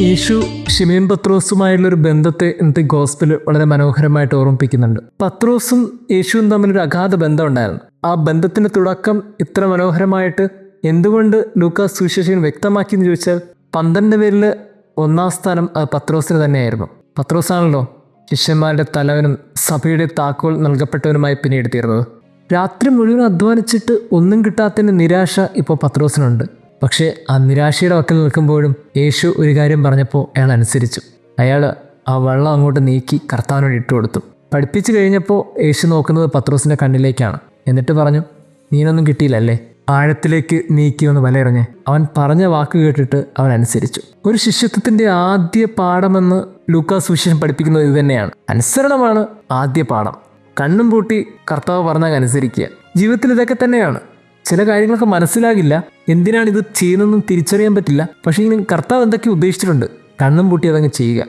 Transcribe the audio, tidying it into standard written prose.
യേശു ശിമയോൻ പത്രോസുമായുള്ളൊരു ബന്ധത്തെ ഇന്നത്തെ ഗോസ്പൽ വളരെ മനോഹരമായിട്ട് ഓർമ്മിപ്പിക്കുന്നുണ്ട്. പത്രോസും യേശുവും തമ്മിലൊരു അഗാധ ബന്ധം ഉണ്ടായിരുന്നു. ആ ബന്ധത്തിന്റെ തുടക്കം ഇത്ര മനോഹരമായിട്ട് എന്തുകൊണ്ട് ലൂക്കാസ് സുവിശേഷകൻ വ്യക്തമാക്കി എന്ന് ചോദിച്ചാൽ 12 പേരിൽ 1-ാം സ്ഥാനം അത് പത്രോസിന് തന്നെയായിരുന്നു. പത്രോസാണല്ലോ ശിഷ്യന്മാരുടെ തലവനും സഭയുടെ താക്കോൽ നൽകപ്പെട്ടവനുമായി പിന്നീട് തീർന്നത്. രാത്രി മുഴുവൻ അധ്വാനിച്ചിട്ട് ഒന്നും കിട്ടാത്തതിൻ്റെ നിരാശ ഇപ്പോൾ പത്രോസിനുണ്ട്. പക്ഷേ ആ നിരാശയുടെ വക്കിൽ നിൽക്കുമ്പോഴും യേശു ഒരു കാര്യം പറഞ്ഞപ്പോൾ അയാൾ അനുസരിച്ചു. അയാൾ ആ വെള്ളം അങ്ങോട്ട് നീക്കി കർത്താവിനോട് ഇട്ടുകൊടുത്തു. പഠിപ്പിച്ചു കഴിഞ്ഞപ്പോൾ യേശു നോക്കുന്നത് പത്രോസിൻ്റെ കണ്ണിലേക്കാണ്. എന്നിട്ട് പറഞ്ഞു, നീനൊന്നും കിട്ടിയില്ലല്ലേ, ആഴത്തിലേക്ക് നീക്കിയൊന്ന് വലയെറിഞ്ഞ്. അവൻ പറഞ്ഞ വാക്ക് കേട്ടിട്ട് അവൻ അനുസരിച്ചു. ഒരു ശിഷ്യത്വത്തിൻ്റെ ആദ്യ പാഠമെന്ന് ലൂക്കാസ് സുവിശേഷം പഠിപ്പിക്കുന്നത് ഇത് തന്നെയാണ്. അനുസരണമാണ് ആദ്യ പാഠം. കണ്ണും പൂട്ടി കർത്താവ് പറഞ്ഞാൽ അനുസരിക്കുക. ജീവിതത്തിൽ ഇതൊക്കെ തന്നെയാണ്. ചില കാര്യങ്ങളൊക്കെ മനസ്സിലാകില്ല, എന്തിനാണ് ഇത് ചെയ്യുന്നതെന്നും തിരിച്ചറിയാൻ പറ്റില്ല. പക്ഷേ ഇങ്ങനെ കർത്താവ് എന്തൊക്കെ ഉദ്ദേശിച്ചിട്ടുണ്ട്, കണ്ണും പൂട്ടി അതങ്ങ് ചെയ്യുക.